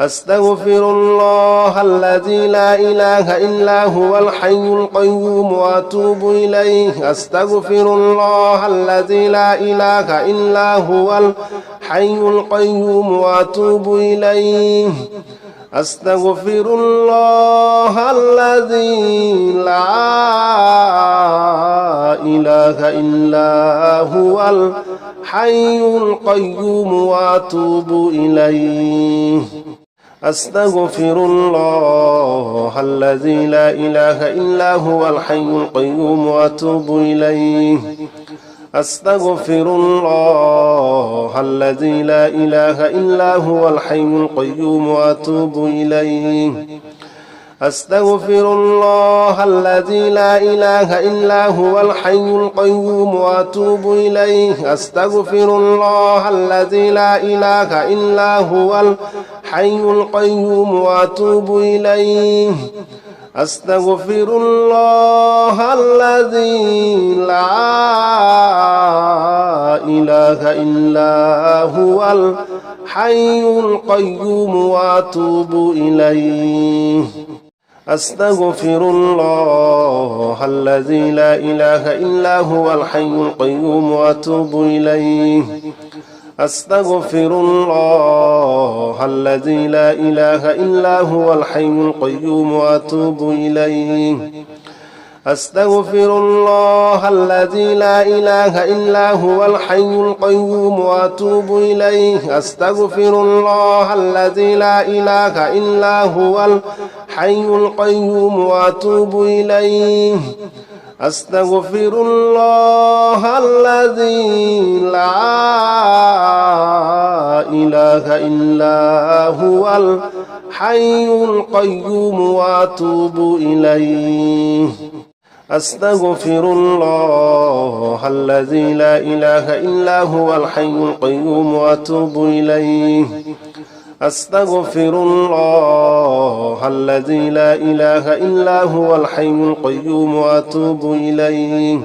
أستغفر الله الذي لا إله إلا هو الحي القيوم وأتوب إليه أستغفر الله الذي لا إله إلا هو الحي القيوم وأتوب إليه أستغفر الله الذي لا إله إلا هو الحي القيوم وأتوب إليه أستغفر الله الذي لا إله إلا هو الحي القيوم وأتوب إليه أستغفر الله الذي لا إله إلا هو الحي القيوم وأتوب إليه أستغفر الله الذي لا إله إلا هو الحي القيوم وأتوب إليه أستغفر الله الذي لا إله إلا هو الحي القيوم وأتوب إليه أستغفر الله الذي لا إله إلا هو الحي القيوم وأتوب إليه أستغفر الله الذي لا إله إلا هو الحي القيوم وأتوب إليه أستغفر الله الذي لا إله إلا هو الحي القيوم وأتوب إليه أستغفر الله الذي لا إله إلا هو الحي القيوم وأتوب إليه أستغفر الله الذي لا إله إلا هو الحي القيوم وأتوب إليه أستغفر الله الذي لا إله إلا هو الحي القيوم وأتوب إليه أستغفر الله الذي لا إله إلا هو الحي القيوم وأتوب إليه أستغفر الله الذي لا إله إلا هو الحي القيوم وأتوب إليه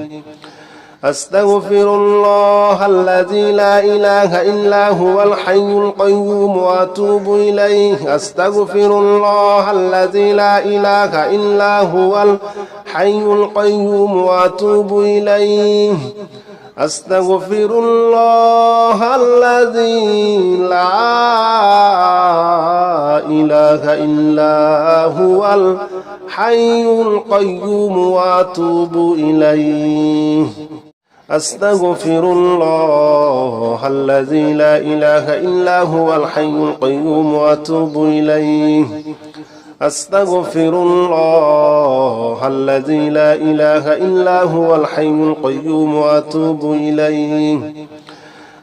أستغفر الله الذي لا إله إلا هو الحي القيوم وأتوب إليه أستغفر الله الذي لا إله إلا هو الحي القيوم وأتوب إليه أستغفر الله الذي لا إله إلا هو الحي القيوم وأتوب إليه أستغفر الله الذي لا إله إلا هو الحي القيوم وأتوب إليه أستغفر الله الذي لا إله إلا هو الحي القيوم وأتوب إليه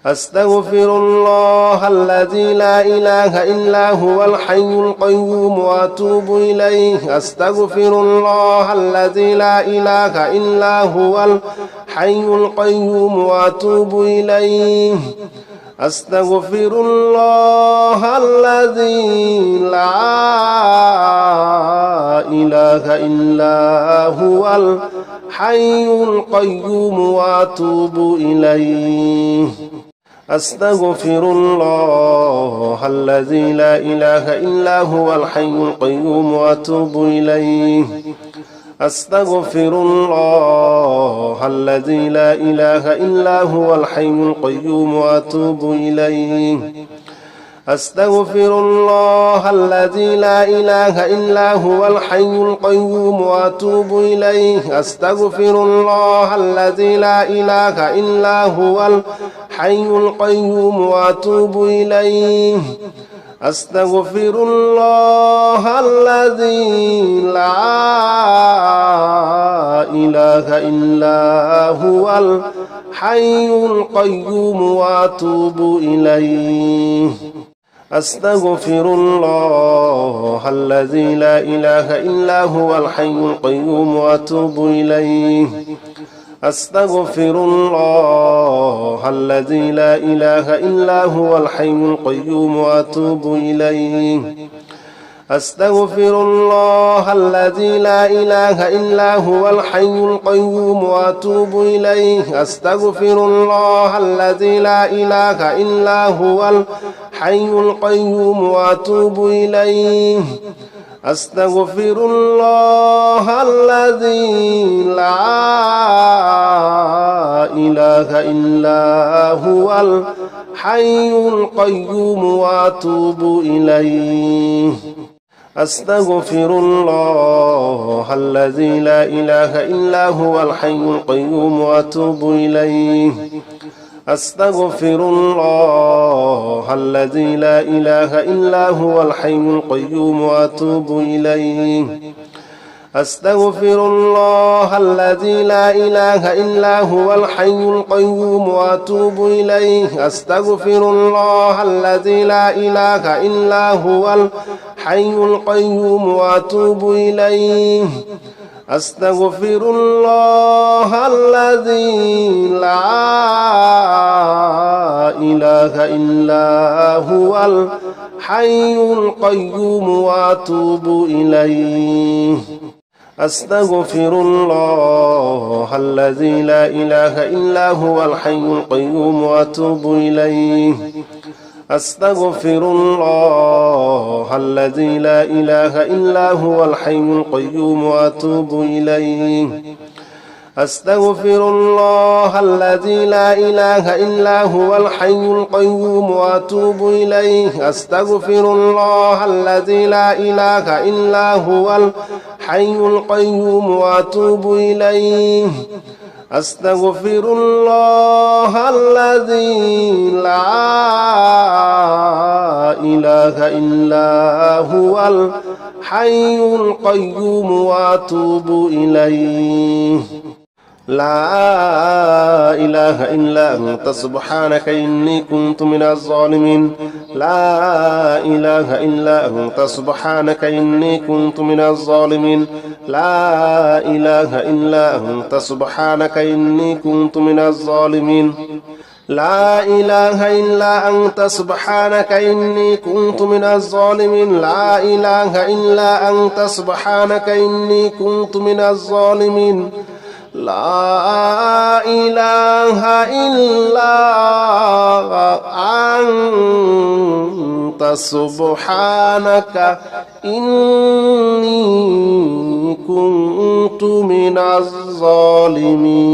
أستغفر الله الذي لا إله إلا هو الحي القيوم وأتوب إليه أستغفر الله الذي لا إله إلا هو الحي القيوم وأتوب إليه أستغفر الله الذي لا إله إلا هو الحي القيوم وأتوب إليه أستغفر الله الذي لا إله إلا هو الحي القيوم وأتوب إليه أستغفر الله الذي لا إله إلا هو الحي القيوم وأتوب إليه أستغفر الله الذي لا إله إلا هو الحي القيوم وأتوب إليه أستغفر الله الذي لا إله إلا هو الحي القيوم وأتوب إليه أستغفر الله الذي لا إله إلا هو الحي القيوم وأتوب إليه أستغفر الله الذي لا إله إلا هو الحي القيوم وأتوب إليه أستغفر الله الذي لا إله إلا هو الحي القيوم وأتوب إليه أستغفر الله الذي لا إله إلا هو الحي القيوم وأتوب إليه أستغفر الله الذي لا إله إلا هو الحي القيوم وأتوب إليه أستغفر الله الذي لا إله إلا هو الحي القيوم وأتوب إليه أستغفر الله الذي لا إله إلا هو الحي القيوم وأتوب إليه أستغفر الله الذي لا إله إلا هو الحي القيوم وأتوب إليه أستغفر الله الذي لا إله إلا هو الحي القيوم وأتوب إليه أستغفر الله الذي لا إله إلا هو الحي القيوم وأتوب إليه أستغفر الله الذي لا إله إلا هو الحي القيوم وأتوب إليه أستغفر الله الذي لا إله إلا هو الحي القيوم وأتوب إليه أستغفر الله الذي لا إله إلا هو الحي القيوم وأتوب إليه أستغفر الله الذي لا إله إلا هو الحي القيوم وأتوب إليه أستغفر الله الذي لا إله إلا هو الحي القيوم وأتوب إليه أستغفر الله الذي لا إله إلا هو الحي القيوم وأتوب إليه لا إله إلا أنت سبحانك إني كنت من الظالمين لا إله إلا أنت سبحانك إني كنت من الظالمين لا إله إلا أنت سبحانك إني كنت من الظالمين لا إله إلا أنت سبحانك إني كنت من الظالمين لا إله إلا أنت سبحانك إني كنت من الظالمين لا إله إلا أنت سبحانك إني كنت من الظالمين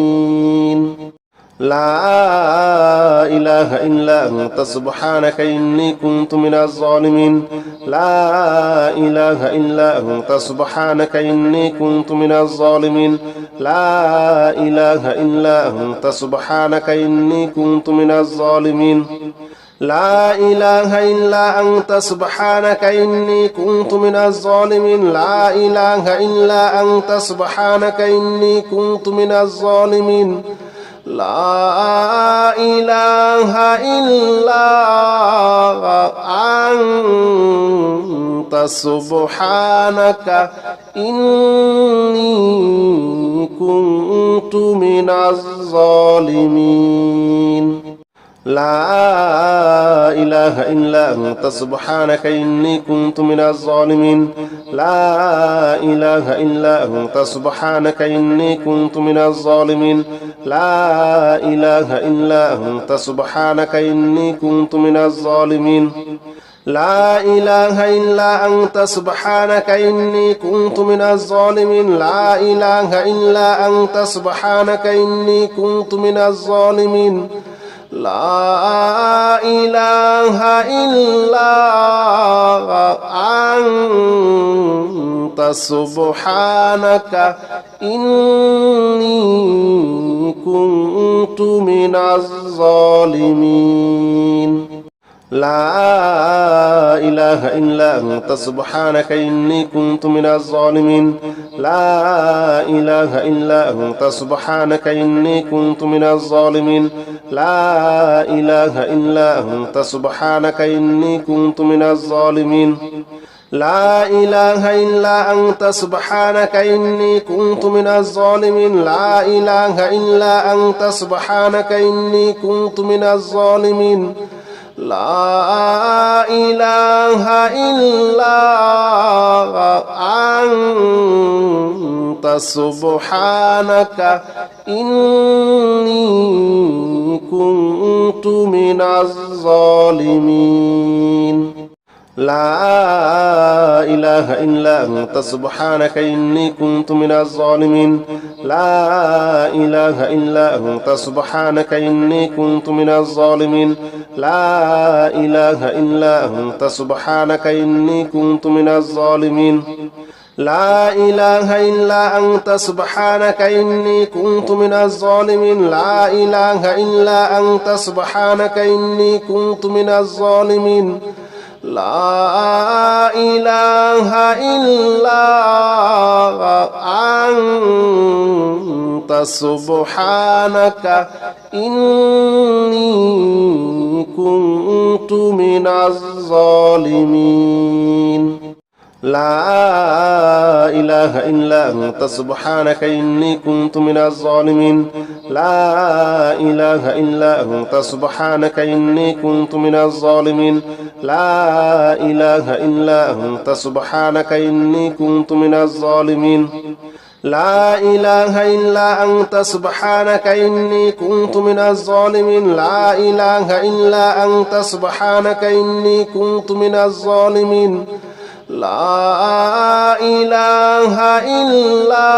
لا إله إلا أنت سبحانك إني كنت من الظالمين لا إله إلا أنت سبحانك إني كنت من الظالمين لا إله إلا أنت سبحانك إني كنت من الظالمين لا إله إلا أنت سبحانك إني كنت من الظالمين لا إله إلا أنت سبحانك إني كنت من الظالمين لا إله إلا أنت سبحانك إني كنت من الظالمين لا إله إلا أنت سبحانك إني كنت من الظالمين لا إله إلا أنت سبحانك إني كنت من الظالمين لا إله إلا أنت سبحانك إني كنت من الظالمين لا إله إلا أنت سبحانك إني كنت من الظالمين لا إله إلا أنت سبحانك إني كنت من الظالمين لا إله إلا أنت سبحانك إني كنت من الظالمين لا إله إلا أنت سبحانك إني كنت من الظالمين لا إله إلا أنت سبحانك إني كنت من الظالمين لا إله إلا أنت سبحانك إني كنت من الظالمين لا إله إلا أنت سبحانك إني كنت من الظالمين لا إله إلا أنت سبحانك إني كنت من الظالمين لا إله إلا أنت سبحانك إني كنت من الظالمين لا إله إلا أنت سبحانك إني كنت من الظالمين لا إله إلا أنت سبحانك إني كنت من الظالمين لا إله إلا أنت سبحانك إني كنت من الظالمين لا إله إلا أنت سبحانك إني كنت من الظالمين لا إله إلا أنت سبحانك إني كنت من الظالمين لا إله إلا أنت سبحانك إني كنت من الظالمين لا إله إلا أنت سبحانك إني كنت من الظالمين لا إله إلا أنت سبحانك إني كنت من الظالمين لا إله إلا أنت سبحانك إني كنت من الظالمين لا إله إلا أنت سبحانك إني كنت من الظالمين لا إله إلا أنت سبحانك إني كنت من الظالمين لا إله إلا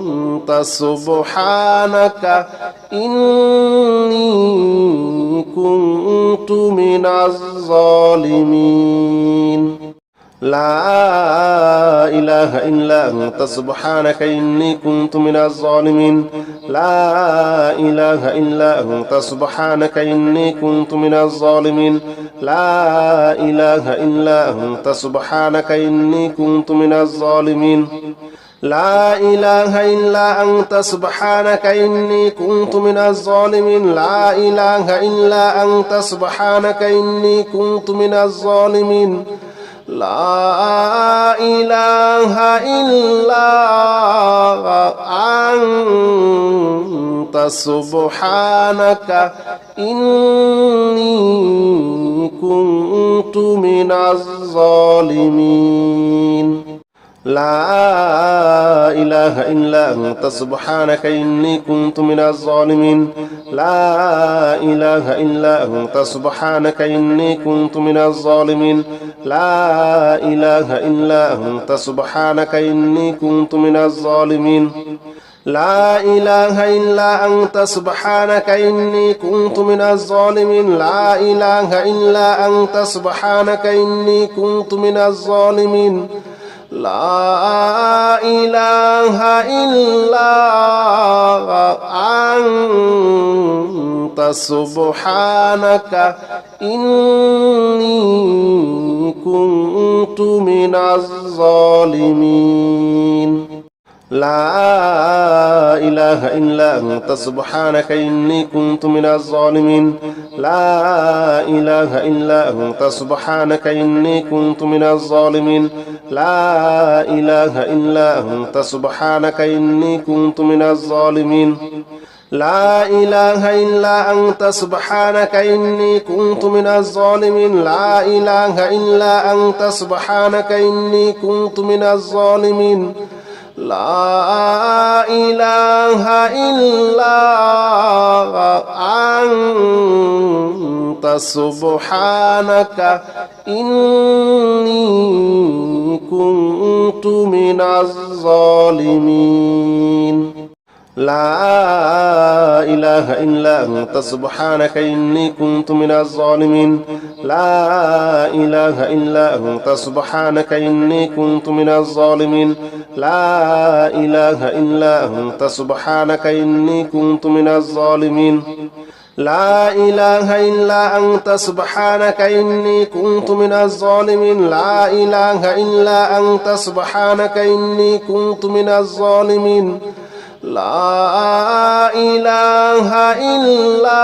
أنت سبحانك إني كنت من الظالمين لا إله إلا أنت سبحانك إني كنت من الظالمين لا إله إلا أنت سبحانك إني كنت من الظالمين لا إله إلا أنت سبحانك إني كنت من الظالمين لا إله إلا أنت سبحانك إني كنت من الظالمين لا إله إلا أنت سبحانك إني كنت من الظالمين لا إله إلا أنت سبحانك إني كنت من الظالمين لا إله إلا أنت سبحانك إني كنت من الظالمين لا إله إلا أنت سبحانك إني كنت من الظالمين لا إله إلا أنت سبحانك إني كنت من الظالمين لا إله إلا أنت سبحانك إني كنت من الظالمين لا إله إلا أنت سبحانك إني كنت من الظالمين لا إله إلا أنت سبحانك إني كنت من الظالمين لا إله إلا أنت سبحانك إني كنت من الظالمين لا إله إلا أنت سبحانك إني كنت من الظالمين لا إله إلا أنت سبحانك إني كنت من الظالمين لا إله إلا أنت سبحانك إني كنت من الظالمين لا إله إلا أنت سبحانك إني كنت من الظالمين لا إله إلا أنت سبحانك إني كنت من الظالمين لا إله إلا أنت سبحانك إني كنت من الظالمين لا إله إلا أنت سبحانك إني كنت من الظالمين لا إله إلا أنت سبحانك إني كنت من الظالمين لا إله إلا أنت سبحانك إني كنت من الظالمين لا إله إلا أنت سبحانك إني كنت من الظالمين لا إله إلا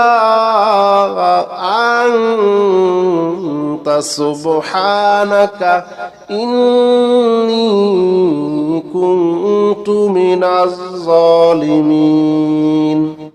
أنت سبحانك إني كنت من الظالمين